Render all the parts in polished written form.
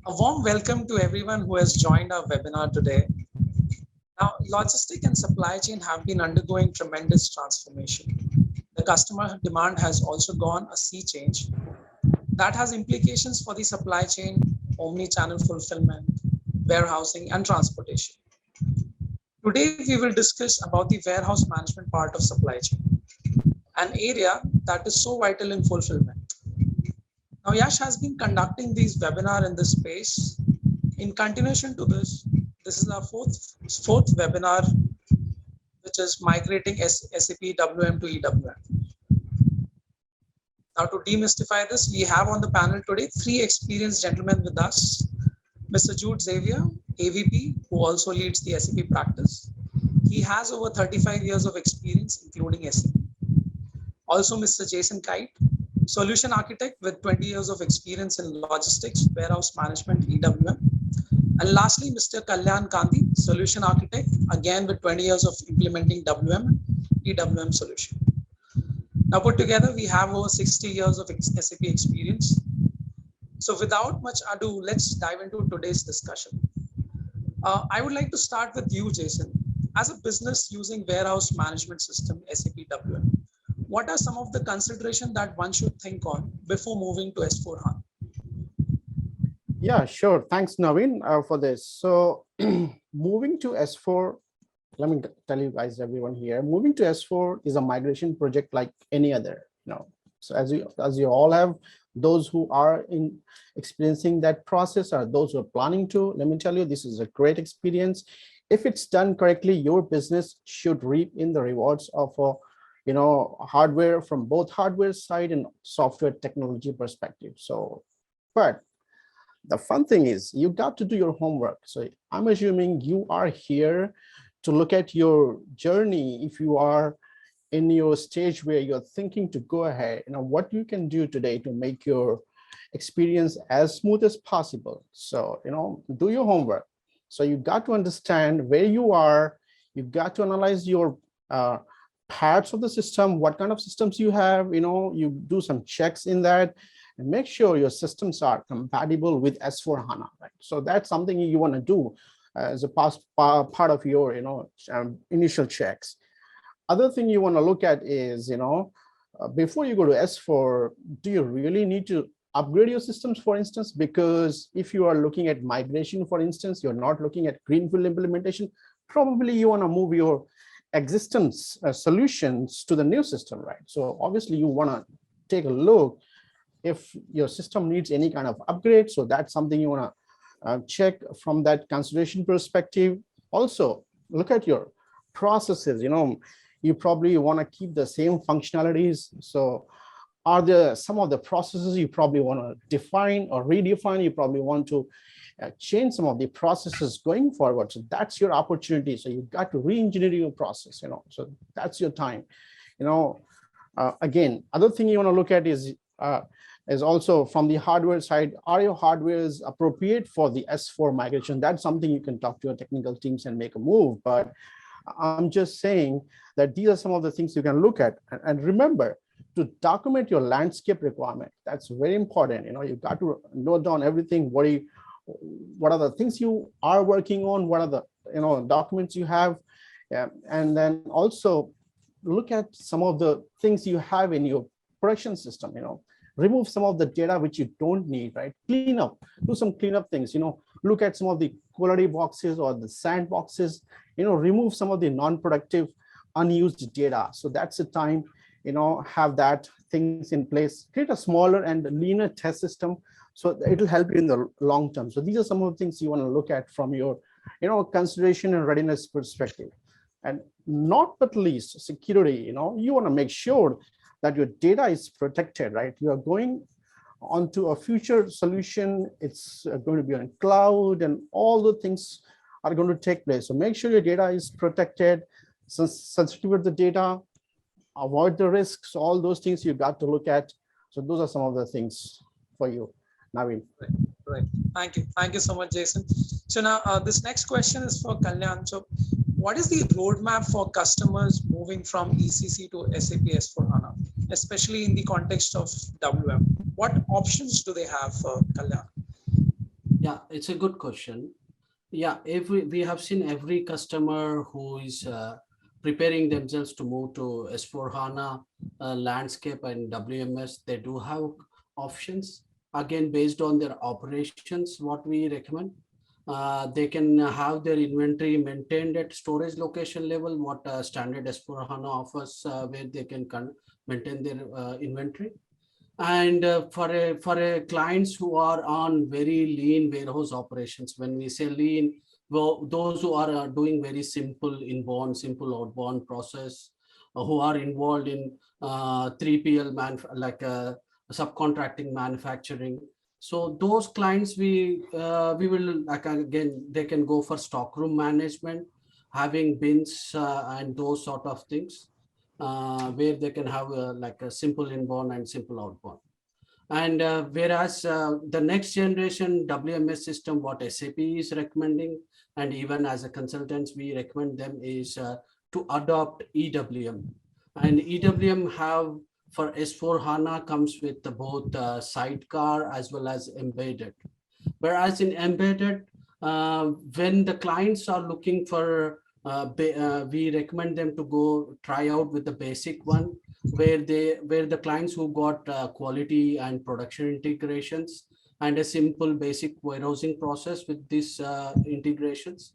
A warm welcome to everyone who has joined our webinar today. Now, logistic and supply chain have been undergoing tremendous transformation. The customer demand has also gone a sea change. That has implications for the supply chain, omni-channel fulfillment, warehousing, and transportation. Today, we will discuss about the warehouse management part of supply chain, an area that is so vital in fulfillment. Now, YASH has been conducting these webinars in this space. In continuation to this is our fourth webinar, which is migrating SAP EWM to EWM. Now, to demystify this, we have on the panel today three experienced gentlemen with us. Mr. Jude Xavier, AVP, who also leads the SAP practice. He has over 35 years of experience, including SAP. Also, Mr. Jason Kite, solution architect with 20 years of experience in logistics, warehouse management, EWM. And lastly, Mr. Kalyan Gandhi, solution architect, again with 20 years of implementing WM, EWM solution. Now put together, we have over 60 years of SAP experience. So without much ado, let's dive into today's discussion. I would like to start with you, Jason. As a business using warehouse management system, SAP WM, what are some of the considerations that one should think on before moving to S4 HANA? Yeah, sure. Thanks, Naveen, for this. So moving to S4, let me tell you guys, everyone here, moving to S4 is a migration project like any other. So as you all have, those who are experiencing that process or those who are planning to, let me tell you, this is a great experience. If it's done correctly, your business should reap in the rewards of hardware from both hardware side and software technology perspective. So, but the fun thing is you got to do your homework. So I'm assuming you are here to look at your journey. If you are in your stage where you're thinking to go ahead, what you can do today to make your experience as smooth as possible. So, do your homework. So you got to understand where you are. You've got to analyze your parts of the system, what kind of systems you have, you do some checks in that and make sure your systems are compatible with S4 HANA, right? So that's something you want to do as a part of your, initial checks. Other thing you want to look at is, before you go to S4, do you really need to upgrade your systems, for instance? Because if you are looking at migration, for instance, you're not looking at Greenfield implementation, probably you want to move your existence solutions to the new system, right? So obviously you want to take a look if your system needs any kind of upgrade. So that's something you want to check from that consideration perspective. Also, look at your processes. You probably want to keep the same functionalities. So are there some of the processes you probably want to define or redefine? You probably want to change some of the processes going forward. So that's your opportunity. So you've got to re-engineer your process, so that's your time. Again, other thing you want to look at is also from the hardware side, are your hardwares appropriate for the S4 migration? That's something you can talk to your technical teams and make a move. But I'm just saying that these are some of the things you can look at. And remember to document your landscape requirement. That's very important. You've got to note down everything. What are the things you are working on? What are the documents you have? Yeah. And then also look at some of the things you have in your production system. Remove some of the data which you don't need, right? Clean up, do some cleanup things, look at some of the quality boxes or the sand boxes, remove some of the non-productive unused data. So that's the time, have that things in place, create a smaller and leaner test system. So it'll help you in the long term. So these are some of the things you want to look at from your, consideration and readiness perspective. And not but least security, you want to make sure that your data is protected, right? You are going onto a future solution. It's going to be on cloud and all the things are going to take place. So make sure your data is protected, sensitive with the data, avoid the risks, all those things you got to look at. So those are some of the things for you, Naveen. Right. Thank you so much, Jason. So now this next question is for Kalyan. So what is the roadmap for customers moving from ECC to SAP S4 HANA, especially in the context of WM? What options do they have, Kalyan? Yeah, it's a good question. Yeah, we have seen every customer who is preparing themselves to move to S4 HANA landscape and WMS. They do have options again based on their operations. What we recommend, they can have their inventory maintained at storage location level. What standard S4 HANA offers, where they can maintain their inventory. And for a clients who are on very lean warehouse operations, when we say lean, well, those who are doing very simple inbound, simple outbound process, who are involved in 3PL like subcontracting manufacturing. So those clients, we will, like, again, they can go for stockroom management, having bins and those sort of things, where they can have like a simple inbound and simple outbound. And whereas the next generation WMS system, what SAP is recommending, and even as a consultants, we recommend them is to adopt EWM. And EWM have for S4 HANA comes with both sidecar as well as embedded. Whereas in embedded, when the clients are looking for, we recommend them to go try out with the basic one, where the clients who got quality and production integrations and a simple basic warehousing process with these integrations,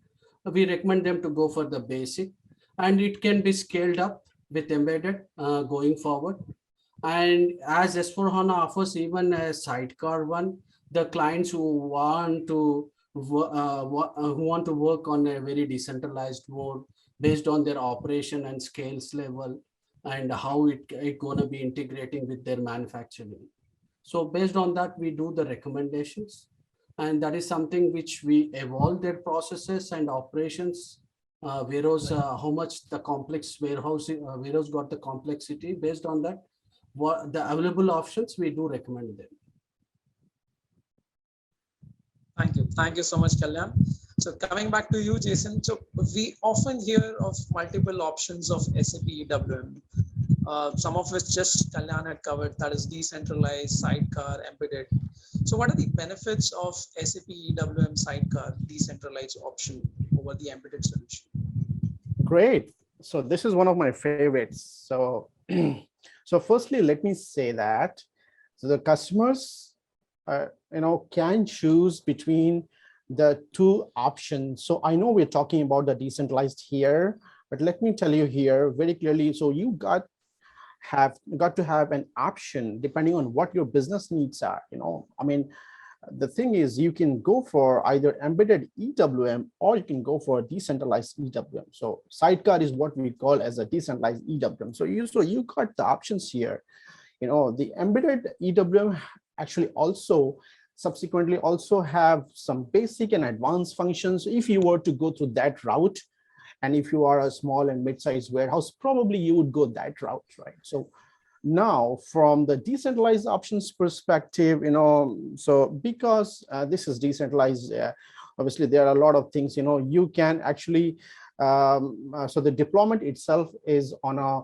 we recommend them to go for the basic, and it can be scaled up with embedded going forward. And as S4 HANA offers even a sidecar one, the clients who want to work on a very decentralized mode based on their operation and scales level, and how it gonna be integrating with their manufacturing. So based on that, we do the recommendations, and that is something which we evolve their processes and operations. Warehouse, how much the complex warehouse got the complexity. Based on that, what the available options, we do recommend them. Thank you. Thank you so much, Kalyan. So coming back to you, Jason. So we often hear of multiple options of SAP EWM, some of which just Kalyan had covered, that is decentralized, sidecar, embedded. So what are the benefits of SAP EWM sidecar decentralized option over the embedded solution? Great. So this is one of my favorites. So, so firstly, let me say that so the customers, can choose between the two options. So I know we're talking about the decentralized here, but let me tell you here very clearly. So you got to have an option depending on what your business needs are. I mean, the thing is, you can go for either embedded EWM or you can go for decentralized EWM. So sidecar is what we call as a decentralized EWM. So you got the options here. The embedded EWM actually also subsequently also have some basic and advanced functions. If you were to go through that route, and if you are a small and mid-sized warehouse, probably you would go that route, right? So now from the decentralized options perspective, so because this is decentralized, obviously there are a lot of things, you can actually, so the deployment itself is on a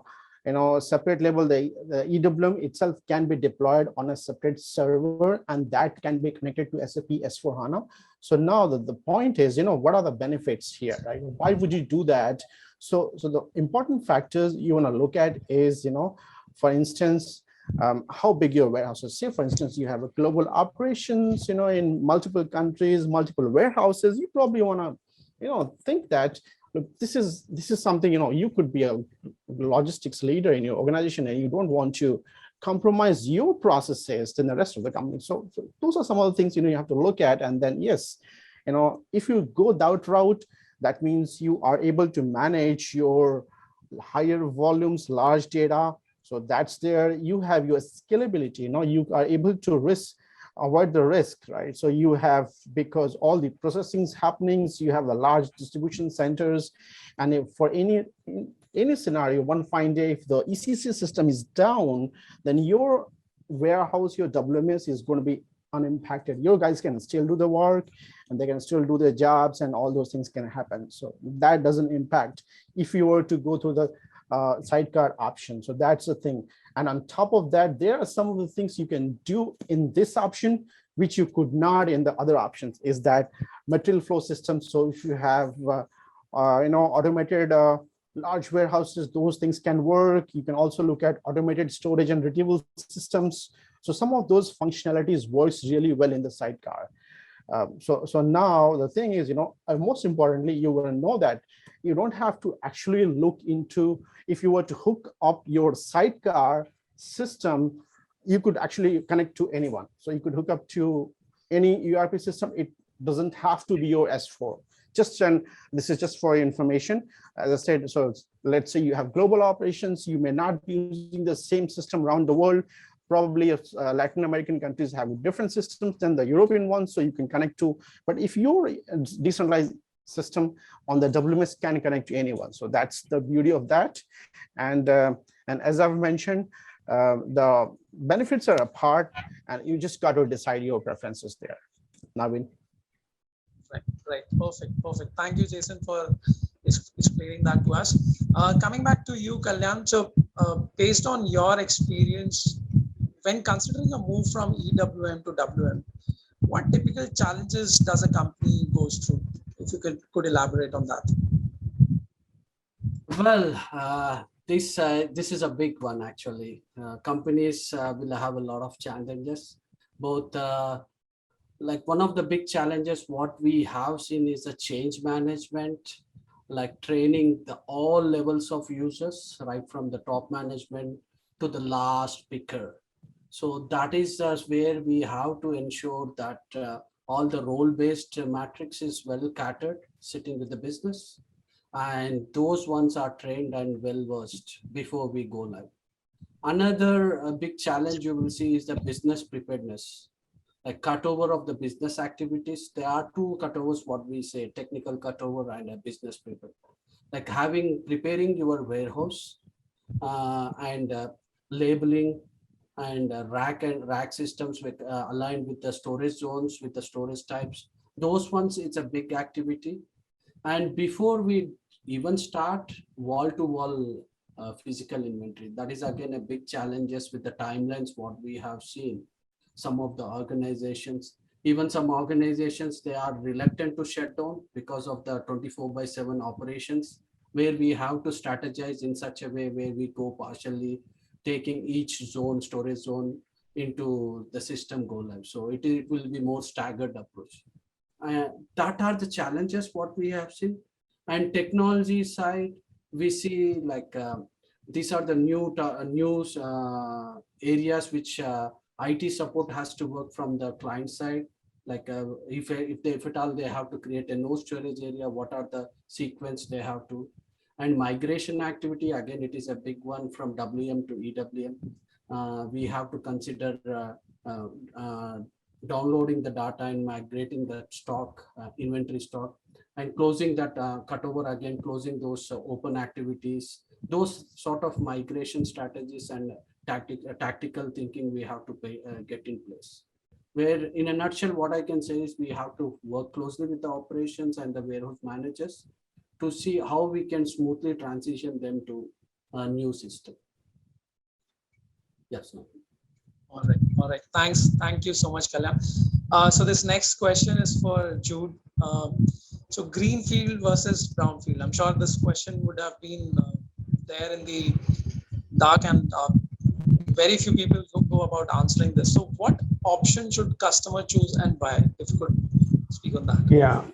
separate level. The EWM itself can be deployed on a separate server, and that can be connected to SAP S4 HANA. So now the point is, what are the benefits here, right? Why would you do that? So the important factors you want to look at is, for instance, how big your warehouse is. Say, for instance, you have a global operations, in multiple countries, multiple warehouses. You probably want to, think that, look, this is something, you could be a logistics leader in your organization, and you don't want to compromise your processes than the rest of the company. So those are some of the things, you have to look at. And then, yes, if you go that route, that means you are able to manage your higher volumes, large data. So that's there. You have your scalability. You are able to avoid the risk, right? So you have, because all the processing's happenings, you have the large distribution centers, and if for any scenario, one fine day, if the ECC system is down, then your warehouse, your WMS is going to be unimpacted. Your guys can still do the work, and they can still do their jobs, and all those things can happen. So that doesn't impact if you were to go through the sidecar option. So that's the thing. And on top of that, there are some of the things you can do in this option which you could not in the other options, is that material flow systems. So if you have automated large warehouses, those things can work. You can also look at automated storage and retrieval systems. So some of those functionalities works really well in the sidecar. So now the thing is, most importantly, you will know that you don't have to actually look into, if you were to hook up your sidecar system, you could actually connect to anyone. So you could hook up to any ERP system. It doesn't have to be your S4. This is just for your information. As I said, so let's say you have global operations, you may not be using the same system around the world. Probably Latin American countries have different systems than the European ones, so you can connect to. But if your decentralized system on the WMS can connect to anyone, so that's the beauty of that. And as I've mentioned, the benefits are apart, and you just got to decide your preferences there. Navin. Right. Perfect. Thank you, Jason, for explaining that to us. Coming back to you, Kalyan. So, based on your experience, when considering a move from EWM to WM, what typical challenges does a company goes through? If you could elaborate on that. Well, this is a big one actually. Companies will have a lot of challenges. Both like one of the big challenges what we have seen is a change management, like training all levels of users, right from the top management to the last picker. So that is where we have to ensure that all the role-based matrix is well catered, sitting with the business, and those ones are trained and well versed before we go live. Another big challenge you will see is the business preparedness, like cutover of the business activities. There are two cutovers, what we say, technical cutover and a business prepare. Like preparing your warehouse and labeling and rack systems with aligned with the storage zones, with the storage types. Those ones, it's a big activity. And before we even start wall-to-wall physical inventory, that is again a big challenges with the timelines what we have seen. Some of the organizations, even some organizations, they are reluctant to shut down because of the 24/7 operations, where we have to strategize in such a way where we go partially taking each zone, storage zone, into the system go live. So it will be more staggered approach. That are the challenges what we have seen. And technology side, we see like these are the new areas which IT support has to work from the client side. Like if at all they have to create a no storage area, what are the sequence they have to. And migration activity, again, it is a big one from WM to EWM. We have to consider downloading the data and migrating that stock, inventory stock, and closing that cutover again, closing those open activities. Those sort of migration strategies and tactical thinking we have to get in place. Where in a nutshell, what I can say is we have to work closely with the operations and the warehouse managers to see how we can smoothly transition them to a new system. Yes. No. All right. Thank you so much, Kalyan. So this next question is for Jude. So Greenfield versus Brownfield. I'm sure this question would have been there in the dark, and very few people go about answering this. So what option should customer choose and why? If you could speak on that. Yeah,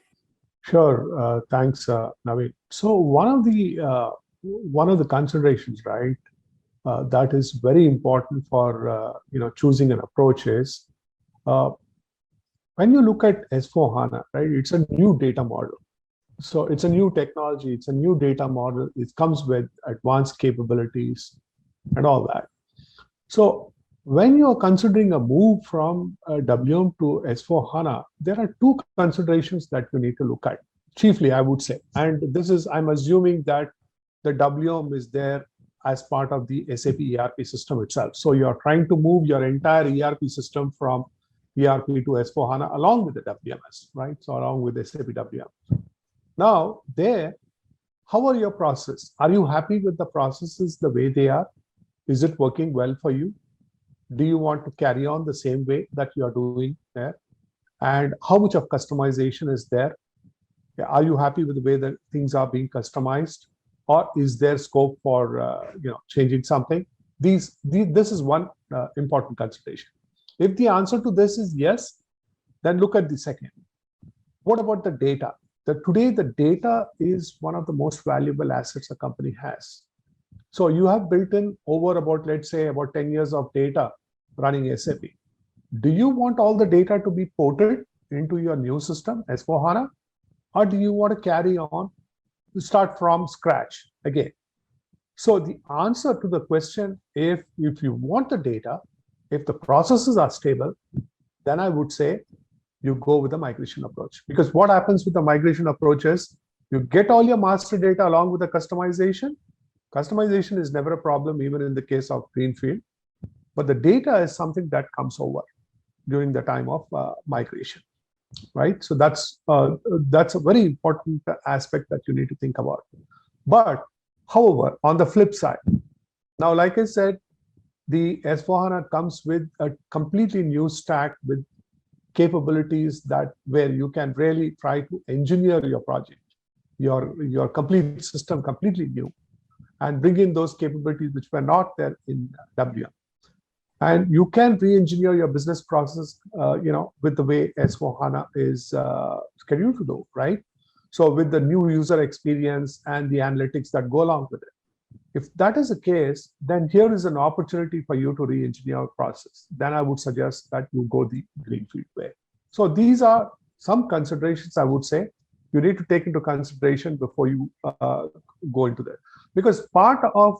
sure. Thanks, Naveen. So one of the considerations, right, that is very important for choosing an approach is when you look at S4 HANA, right? It's a new data model. So it's a new technology. It's a new data model. It comes with advanced capabilities and all that. So when you're considering a move from WM to S4 HANA, there are two considerations that you need to look at, chiefly, I would say. And this is, I'm assuming that the WM is there as part of the SAP ERP system itself. So you're trying to move your entire ERP system from ERP to S4 HANA along with the WMS, right? So along with SAP WM. Now, how are your processes? Are you happy with the processes the way they are? Is it working well for you? Do you want to carry on the same way that you are doing there? And how much of customization is there? Are you happy with the way that things are being customized, or is there scope for changing something? This is one important consideration. If the answer to this is yes, then look at the second. What about the data? Today, the data is one of the most valuable assets a company has. So you have built in over about, let's say, about 10 years of data running SAP. Do you want all the data to be ported into your new system, S4 HANA? Or do you want to carry on to start from scratch again? So the answer to the question, if you want the data, if the processes are stable, then I would say you go with the migration approach. Because what happens with the migration approach is you get all your master data along with the customization. Customization is never a problem, even in the case of Greenfield. But the data is something that comes over during the time of migration, right? So that's a very important aspect that you need to think about. But however, on the flip side, now, like I said, the S4 HANA comes with a completely new stack with capabilities where you can really try to engineer your project, your complete system completely new, and bring in those capabilities which were not there in WM. And you can re-engineer your business process, with the way S4 HANA is scheduled to do, right? So with the new user experience and the analytics that go along with it. If that is the case, then here is an opportunity for you to re-engineer your process. Then I would suggest that you go the Greenfield way. So these are some considerations I would say you need to take into consideration before you go into that. Because part of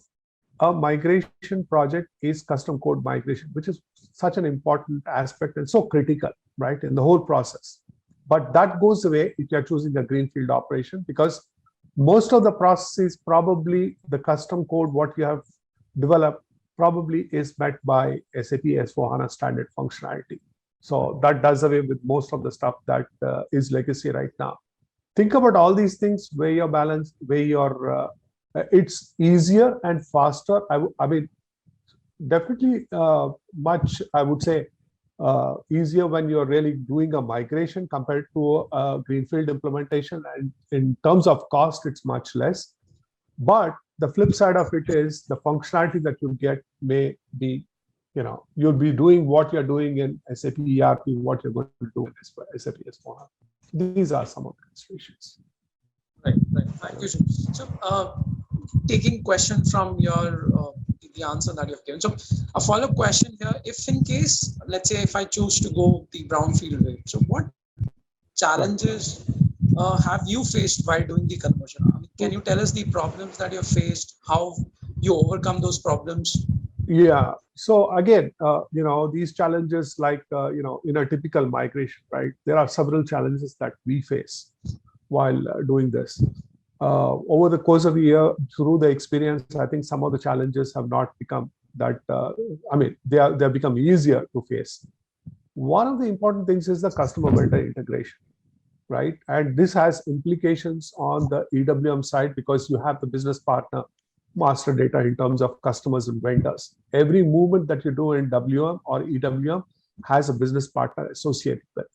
a migration project is custom code migration, which is such an important aspect and so critical, right, in the whole process. But that goes away if you're choosing a Greenfield operation, because most of the processes, probably the custom code, what you have developed, probably is met by SAP S4 HANA standard functionality. So that does away with most of the stuff that is legacy right now. Think about all these things, where your balance, where your it's easier and faster. I mean, definitely much, I would say, easier when you're really doing a migration compared to a Greenfield implementation. And in terms of cost, it's much less. But the flip side of it is the functionality that you get may be, you'll be doing what you're doing in SAP ERP, what you're going to do in SAP S4. These are some of the considerations. Right. Thank you. So, taking question from your the answer that you've given. So, a follow-up question here: if in case, let's say, if I choose to go the brownfield way, so what challenges have you faced while doing the conversion? I mean, can you tell us the problems that you've faced? How you overcome those problems? Yeah. So again, these challenges, like, in a typical migration, right? There are several challenges that we face while doing this. Over the course of a year, through the experience, I think some of the challenges have not become that, they have become easier to face. One of the important things is the customer vendor integration, right? And this has implications on the EWM side, because you have the business partner master data in terms of customers and vendors. Every movement that you do in WM or EWM has a business partner associated with.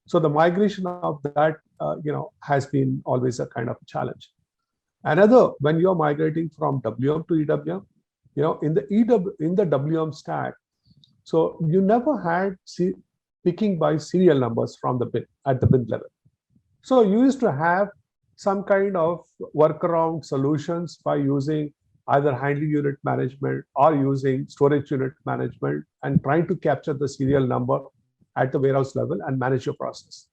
So the migration of that, has been always a kind of a challenge. Another, when you're migrating from WM to EWM, in the WM stack, so you never had picking by serial numbers from the bin at the bin level. So you used to have some kind of workaround solutions by using either handling unit management or using storage unit management, and trying to capture the serial number at the warehouse level and manage your process.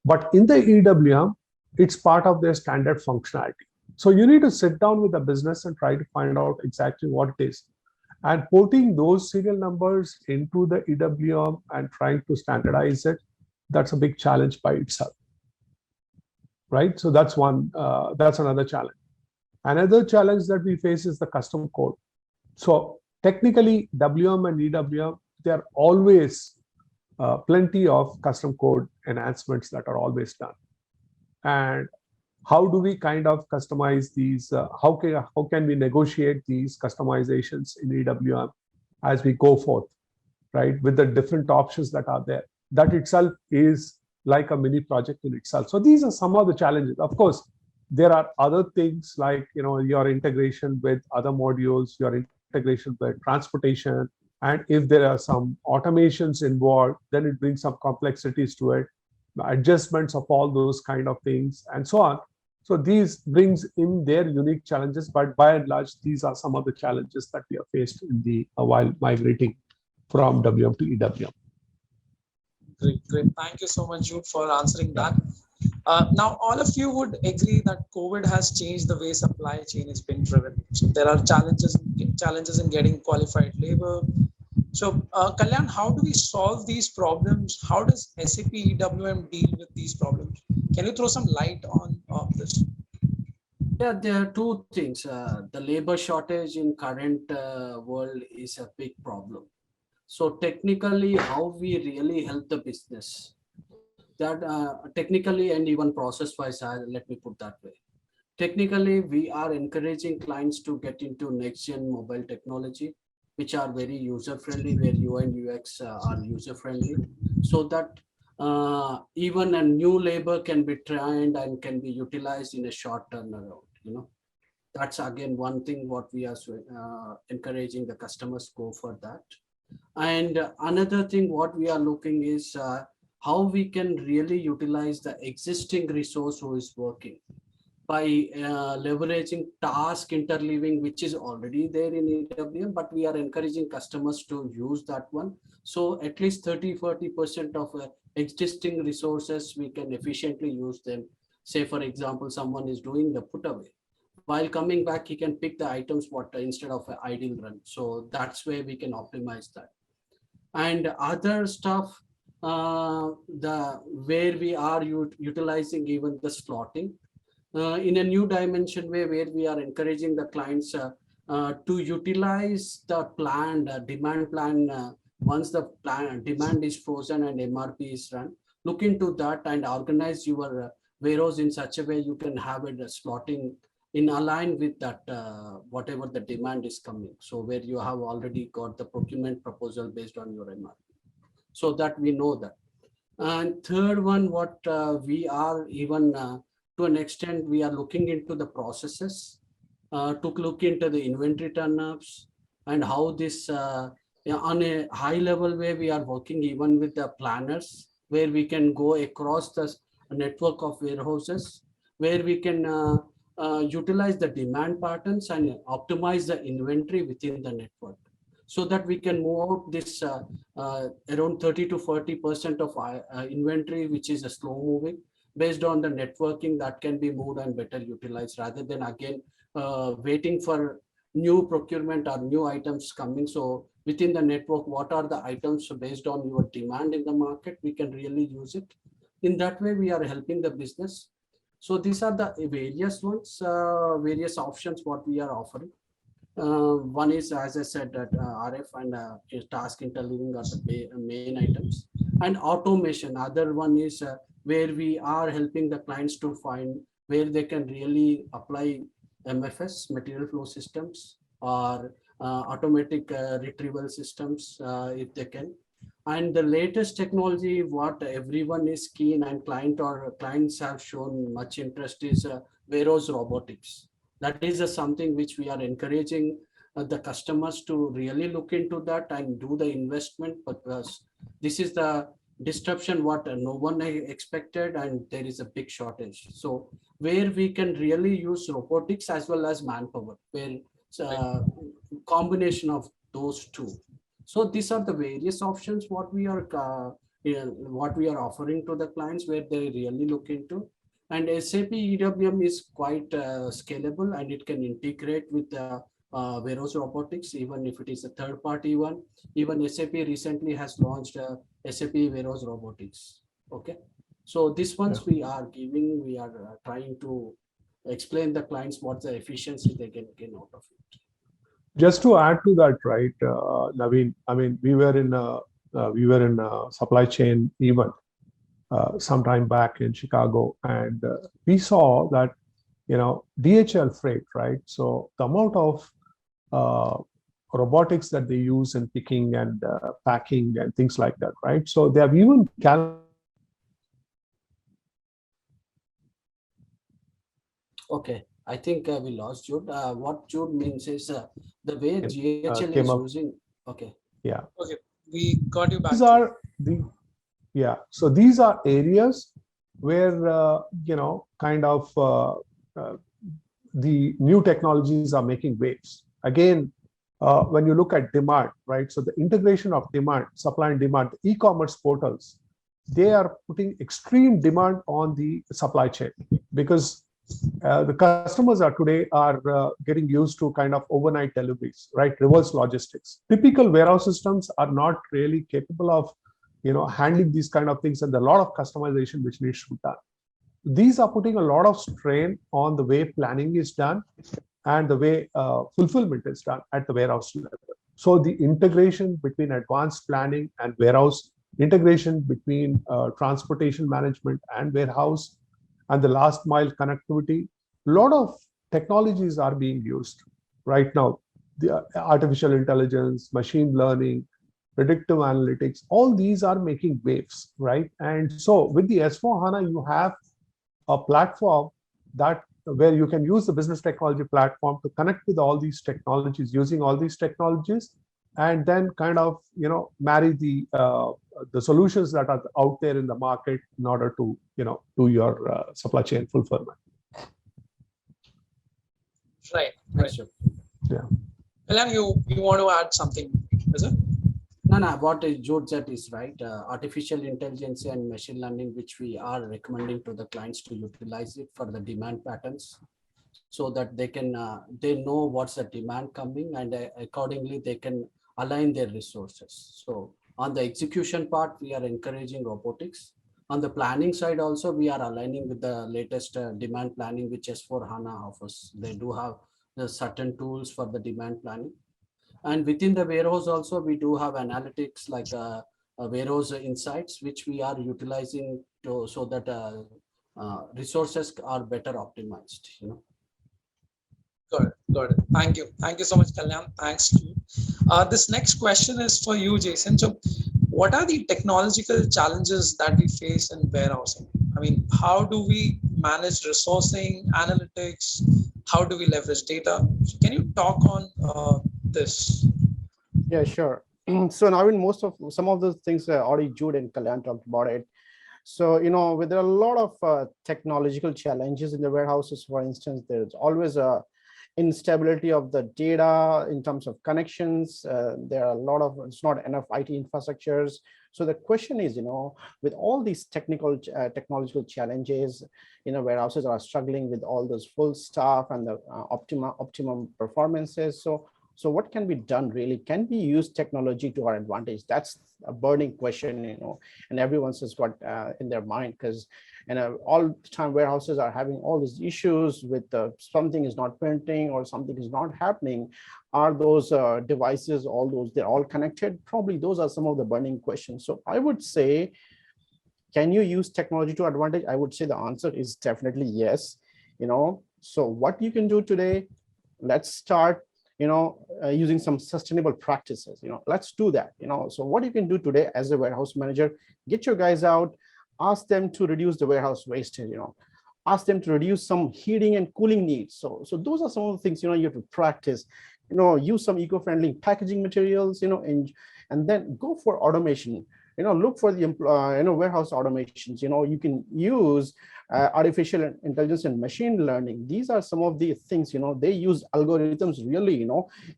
But in the EWM, it's part of their standard functionality. So you need to sit down with the business and try to find out exactly what it is. And porting those serial numbers into the EWM and trying to standardize it, that's a big challenge by itself, right? So that's another challenge. Another challenge that we face is the custom code. So technically, WM and EWM, there are always plenty of custom code enhancements that are always done. And how do we kind of customize these? How can we negotiate these customizations in EWM as we go forth, right, with the different options that are there. That itself is like a mini project in itself. So these are some of the challenges. Of course, there are other things like, your integration with other modules, your integration with transportation, and if there are some automations involved, then it brings some complexities to it, adjustments of all those kind of things, and so on. So these brings in their unique challenges, but by and large, these are some of the challenges that we have faced in the while migrating from WM to EWM. Great, great. Thank you so much, Jude, for answering that. Now, all of you would agree that COVID has changed the way supply chain is being driven. So there are challenges in getting qualified labor. So, Kalyan, how do we solve these problems? How does SAP EWM deal with these problems? Can you throw some light on this? Yeah, there are two things. The labor shortage in current world is a big problem. So technically, how we really help the business, that technically and even process-wise, let me put that way. Technically, we are encouraging clients to get into next-gen mobile technology, which are very user-friendly, where UI and UX are user-friendly, so that even a new labor can be trained and can be utilized in a short turnaround. That's again one thing what we are encouraging the customers go for that. And another thing what we are looking is how we can really utilize the existing resource who is working by leveraging task interleaving, which is already there in EWM, but we are encouraging customers to use that one. So at least 30-40% of existing resources, we can efficiently use them. Say, for example, someone is doing the put away. While coming back, he can pick the items instead of an idle run. So that's where we can optimize that. And other stuff, where we are utilizing even the slotting in a new dimension way, where we are encouraging the clients to utilize the planned demand plan once the demand is frozen and MRP is run. Look into that and organize your warehouse in such a way you can have it slotting in align with that whatever the demand is coming. So where you have already got the procurement proposal based on your MRP, so that we know that. And third one, what we are even to an extent, we are looking into the processes to look into the inventory turn-ups and how this on a high level way we are working even with the planners, where we can go across the network of warehouses, where we can utilize the demand patterns and optimize the inventory within the network, so that we can move out this around 30-40% of inventory, which is a slow moving, based on the networking that can be moved and better utilized, rather than again waiting for new procurement or new items coming. So within the network, what are the items based on your demand in the market, we can really use it. In that way, we are helping the business. So these are the various ones, various options what we are offering. One is, as I said, that RF and task interleaving are the main items, and automation. Other one is where we are helping the clients to find where they can really apply MFS, material flow systems, or automatic retrieval systems if they can. And the latest technology, what everyone is keen and clients have shown much interest is warehouse robotics. That is something which we are encouraging the customers to really look into that and do the investment, because this is the disruption what no one expected, and there is a big shortage. So where we can really use robotics as well as manpower, where combination of those two. So these are the various options what we are offering to the clients, where they really look into. And SAP EWM is quite scalable, and it can integrate with warehouse robotics, even if it is a third-party one. Even SAP recently has launched SAP warehouse robotics. Okay, so this ones we are trying to explain the clients what the efficiency they can gain out of it. Just to add to that, right, Naveen, I mean, we were in a supply chain event sometime back in Chicago, and we saw that, DHL freight, right? So the amount of robotics that they use in picking and packing and things like that, right? So they have even Okay, I think we lost Jude. What Jude means is the way GHL came is up. using. Okay. Yeah. Okay, we got you back. These are the, yeah. So these are areas where, kind of the new technologies are making waves. Again, when you look at demand, right? So the integration of demand, supply and demand, e-commerce portals, they are putting extreme demand on the supply chain because the customers are today getting used to kind of overnight deliveries, right? Reverse logistics. Typical warehouse systems are not really capable of, handling these kind of things, and a lot of customization which needs to be done. These are putting a lot of strain on the way planning is done and the way fulfillment is done at the warehouse level. So the integration between advanced planning and warehouse, integration between transportation management and warehouse, and the last mile connectivity, a lot of technologies are being used right now. The artificial intelligence, machine learning, predictive analytics, all these are making waves, right? And so with the S4 HANA, you have a platform that where you can use the business technology platform to connect with all these technologies, using all these technologies, and then kind of marry the solutions that are out there in the market in order to do your supply chain fulfillment. Right. Thanks, Jude. Yeah. Kalyan, you want to add something, is it? No, what Jude said is right. Artificial intelligence and machine learning, which we are recommending to the clients to utilize it for the demand patterns, so that they can they know what's the demand coming, and accordingly they can align their resources. So on the execution part, we are encouraging robotics. On the planning side also, we are aligning with the latest demand planning which S4 HANA offers. They do have the certain tools for the demand planning. And within the warehouse also, we do have analytics like warehouse insights, which we are utilizing to so that resources are better optimized. Got it. Thank you so much, Kalyan. Thanks to you. This next question is for you, Jason. So, what are the technological challenges that we face in warehousing? I mean, how do we manage resourcing, analytics? How do we leverage data? So can you talk on this? Yeah, sure. So now in some of those things already Jude and Kalyan talked about it. So, there are a lot of technological challenges in the warehouses. For instance, there's always a instability of the data in terms of connections. There are it's not enough IT infrastructures. So the question is, with all these technological challenges, warehouses are struggling with all those full staff and the optimum performances. So what can be done really? Can we use technology to our advantage? That's a burning question, and everyone's just got in their mind, because all the time warehouses are having all these issues with something is not printing or something is not happening. Are those devices, they're all connected? Probably those are some of the burning questions. So I would say, can you use technology to advantage? I would say the answer is definitely yes. So what you can do today, let's start using some sustainable practices. Let's do that. So what you can do today as a warehouse manager, get your guys out, ask them to reduce the warehouse wastage. Ask them to reduce some heating and cooling needs. So those are some of the things you have to practice. Use some eco-friendly packaging materials. And then go for automation. Look for the warehouse automations. You can use artificial intelligence and machine learning. These are some of the things, they use algorithms really,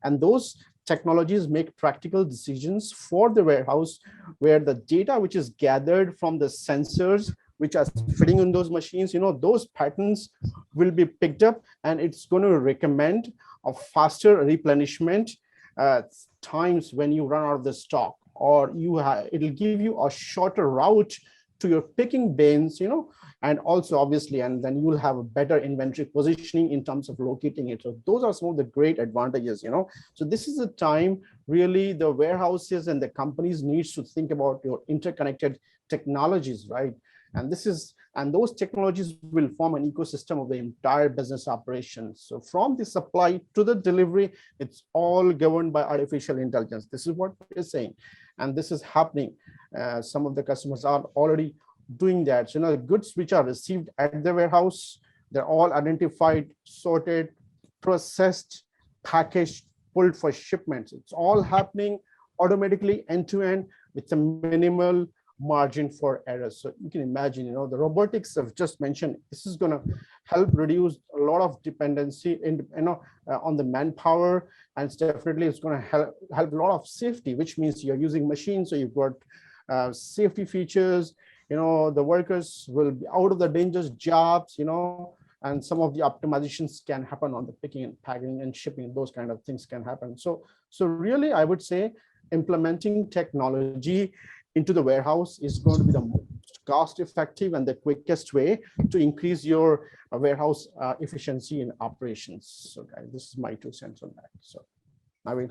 and those technologies make practical decisions for the warehouse, where the data which is gathered from the sensors which are fitting in those machines, those patterns will be picked up, and it's going to recommend a faster replenishment times when you run out of the stock, or it'll give you a shorter route to your picking bins, and also obviously, and then you'll have a better inventory positioning in terms of locating it. So those are some of the great advantages, So this is the time really the warehouses and the companies needs to think about your interconnected technologies, right? And this is And those technologies will form an ecosystem of the entire business operations. So from the supply to the delivery, it's all governed by artificial intelligence. This is what we're saying. And this is happening. Some of the customers are already doing that. So, the goods which are received at the warehouse, they're all identified, sorted, processed, packaged, pulled for shipments. It's all happening automatically end to end with a minimal margin for errors. So you can imagine, the robotics I've just mentioned, this is going to help reduce a lot of dependency on the manpower, and it's going to help a lot of safety, which means you're using machines, so you've got safety features. The workers will be out of the dangerous jobs, and some of the optimizations can happen on the picking and packing and shipping. Those kind of things can happen. So really, I would say implementing technology into the warehouse is going to be the most cost effective and the quickest way to increase your warehouse efficiency in operations. So guys, this is my 2 cents on that. So right,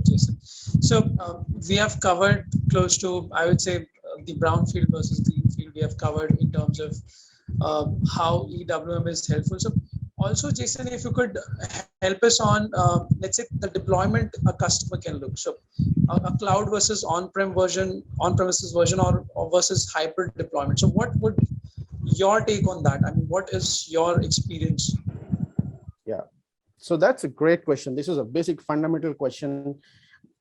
Jason. So we have covered close to, I would say, the brownfield versus greenfield. We have covered in terms of how EWM is helpful. So also, Jason, if you could help us on, let's say, the deployment a customer can look. So a cloud versus on-premises version, or versus hybrid deployment. So what would your take on that? I mean, what is your experience? Yeah, so that's a great question. This is a basic fundamental question.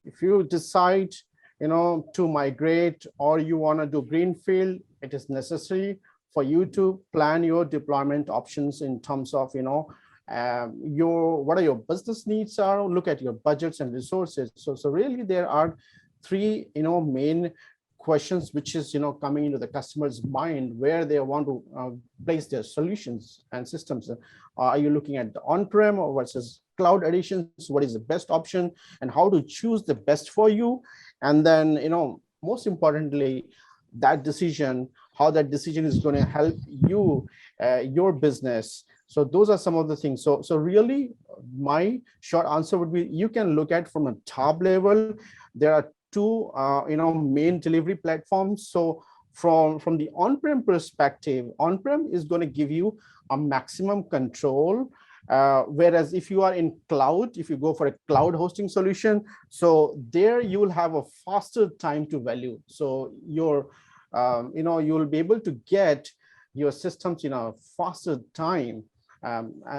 If you decide, to migrate or you want to do greenfield, it is necessary for you to plan your deployment options in terms of, what are your business needs are, look at your budgets and resources. So really there are 3, main questions which is, coming into the customer's mind where they want to place their solutions and systems. Are you looking at the on-prem or versus cloud editions? What is the best option and how to choose the best for you? And then, most importantly, that decision, how that decision is going to help you, your business. So those are some of the things. So really, my short answer would be, you can look at from a top level. There are 2, main delivery platforms. So from the on-prem perspective, on-prem is going to give you a maximum control. Whereas if you are in cloud, if you go for a cloud hosting solution, so there you will have a faster time to value. So your you will be able to get your systems in a faster time.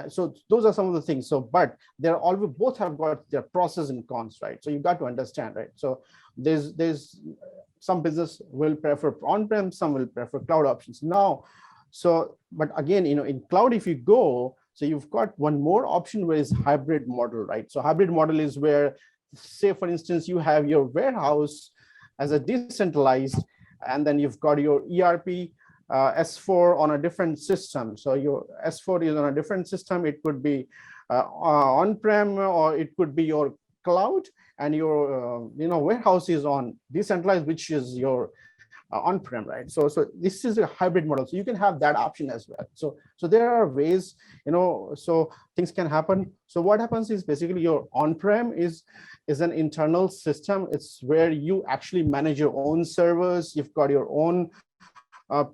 So those are some of the things. So, but they're always, both have got their pros and cons, right? So you got to understand, right? So there's some business will prefer on-prem, some will prefer cloud options now. So, but again, in cloud, if you go, so you've got one more option where is hybrid model, right? So hybrid model is where, say, for instance, you have your warehouse as a decentralized, and then you've got your ERP S4 on a different system. So your S4 is on a different system. It could be on-prem, or it could be your cloud, and your warehouse is on decentralized, which is your on-prem, right? So this is a hybrid model. So you can have that option as well. So there are ways, so things can happen. So what happens is basically your on-prem is an internal system. It's where you actually manage your own servers. You've got your own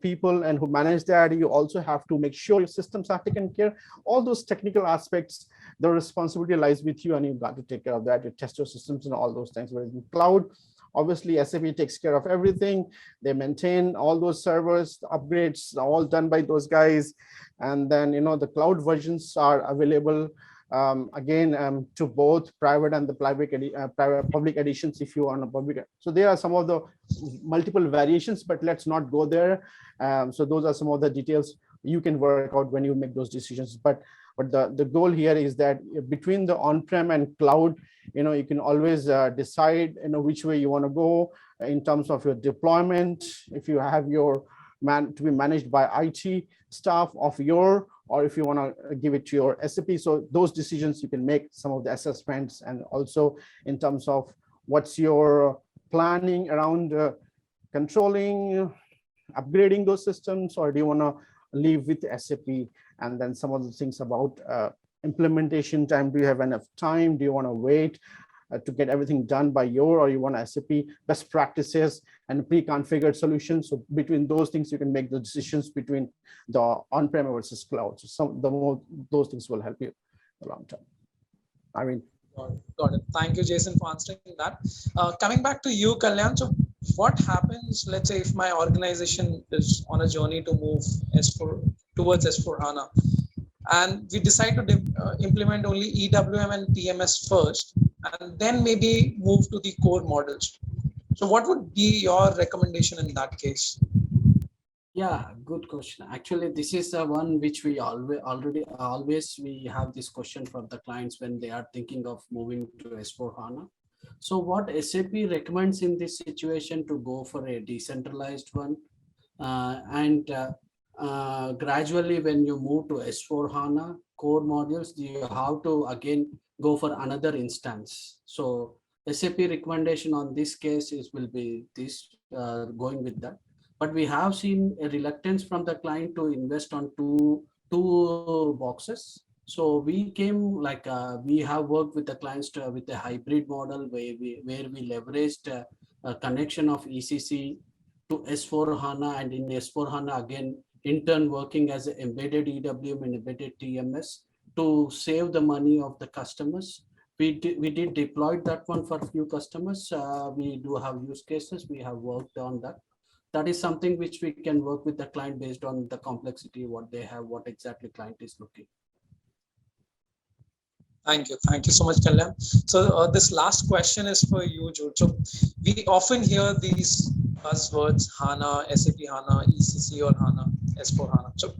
people and who manage that. You also have to make sure your systems are taken care. All those technical aspects, the responsibility lies with you, and you've got to take care of that. You test your systems and all those things. Whereas in cloud, obviously SAP takes care of everything. They maintain all those servers, the upgrades are all done by those guys. And then, the cloud versions are available to both private and the public editions if you want a public. So there are some of the multiple variations, but let's not go there. So those are some of the details you can work out when you make those decisions. But the goal here is that between the on-prem and cloud, you can always decide which way you want to go in terms of your deployment. If you have your to be managed by IT staff of your, or if you want to give it to your SAP. So those decisions you can make, some of the assessments, and also in terms of what's your planning around controlling, upgrading those systems, or do you want to leave with SAP? And then some of the things about implementation time. Do you have enough time? Do you want to wait to get everything done by your, or you want SAP best practices and pre-configured solutions. So between those things, you can make the decisions between the on-prem versus cloud. So those things will help you a long term. I mean, got it. Thank you, Jason, for answering that. Coming back to you, Kalyan. So what happens, let's say, if my organization is on a journey to move S4 towards S4 HANA, and we decide to implement only EWM and TMS first, and then maybe move to the core models. So what would be your recommendation in that case? Yeah, good question. Actually, this is the one which we always we have this question from the clients when they are thinking of moving to S4 HANA. So what SAP recommends in this situation to go for a decentralized one, and gradually when you move to S4 HANA core modules, you have to again go for another instance. So SAP recommendation on this case will be this, going with that. But we have seen a reluctance from the client to invest on two boxes. So we came like we have worked with the clients with a hybrid model where we leveraged a connection of ECC to S4 HANA, and in S4 HANA again in turn working as an embedded EWM and embedded TMS to save the money of the customers. We did deploy that one for a few customers. We do have use cases. We have worked on that. That is something which we can work with the client based on the complexity, what they have, what exactly client is looking. Thank you so much, Kalyan. So this last question is for you, Jude. So we often hear these buzzwords: HANA, SAP HANA, ECC or HANA, S4 HANA. So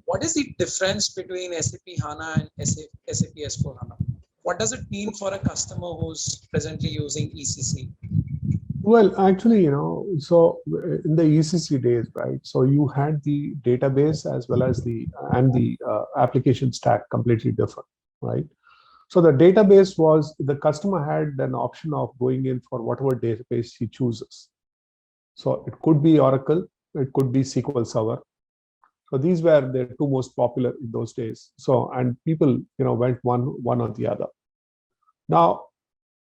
what is the difference between SAP HANA and SAP S4 HANA? What does it mean for a customer who's presently using ECC? Well, actually, so in the ECC days, right? So you had the database as well as the application stack completely different, right? So the database was, the customer had an option of going in for whatever database he chooses. So it could be Oracle, it could be SQL Server. So these were the two most popular in those days. So, and people, went one or the other. Now,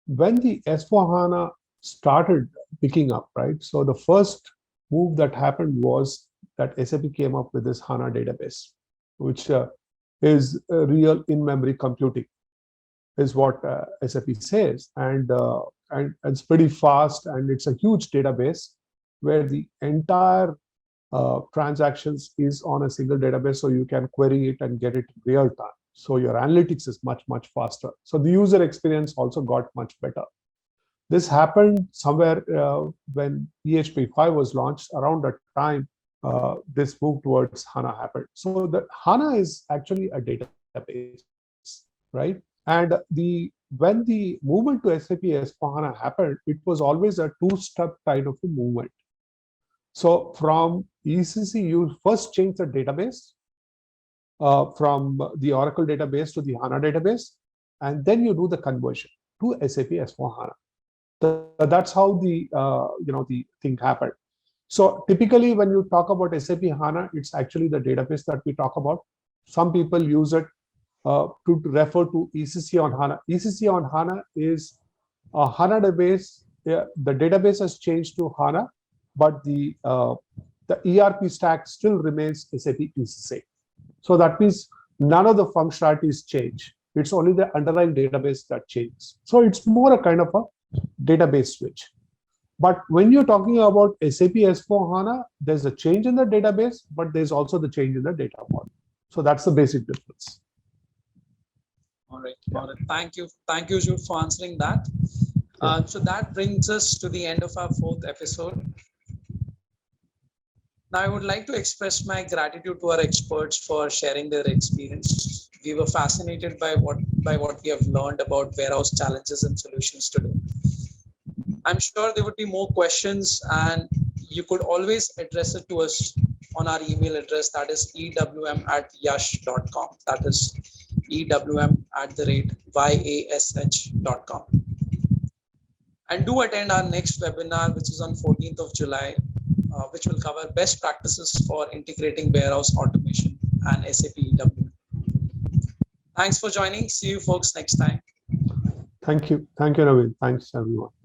when the S4 HANA started picking up, right? So the first move that happened was that SAP came up with this HANA database, which is real in-memory computing, is what SAP says, and it's pretty fast, and it's a huge database where the entire transactions is on a single database, so you can query it and get it real time. So your analytics is much faster. So the user experience also got much better. This happened somewhere when PHP 5 was launched. Around that time, this move towards HANA happened. So the HANA is actually a database, right? And when the movement to SAP S4 HANA happened, it was always a two-step kind of a movement. So from ECC, you first change the database from the Oracle database to the HANA database, and then you do the conversion to SAP S4 HANA. That's how the thing happened. So typically, when you talk about SAP HANA, it's actually the database that we talk about. Some people use it to refer to ECC on HANA. ECC on HANA is a HANA database. The database has changed to HANA, but the ERP stack still remains SAP ECC. So that means none of the functionalities change. It's only the underlying database that changes. So it's more a kind of a database switch. But when you're talking about SAP S4 HANA, there's a change in the database, but there's also the change in the data model. So that's the basic difference. All right. Thank you, Jude, for answering that. So that brings us to the end of our 4th episode. Now, I would like to express my gratitude to our experts for sharing their experience. We were fascinated by what we have learned about warehouse challenges and solutions today. I'm sure there would be more questions, and you could always address it to us on our email address, that is ewm@yash.com. That is ewm@yash.com. And do attend our next webinar, which is on 14th of July, which will cover best practices for integrating warehouse automation and SAP EWM. Thanks for joining. See you folks next time. Thank you, Naveen. Thanks, everyone.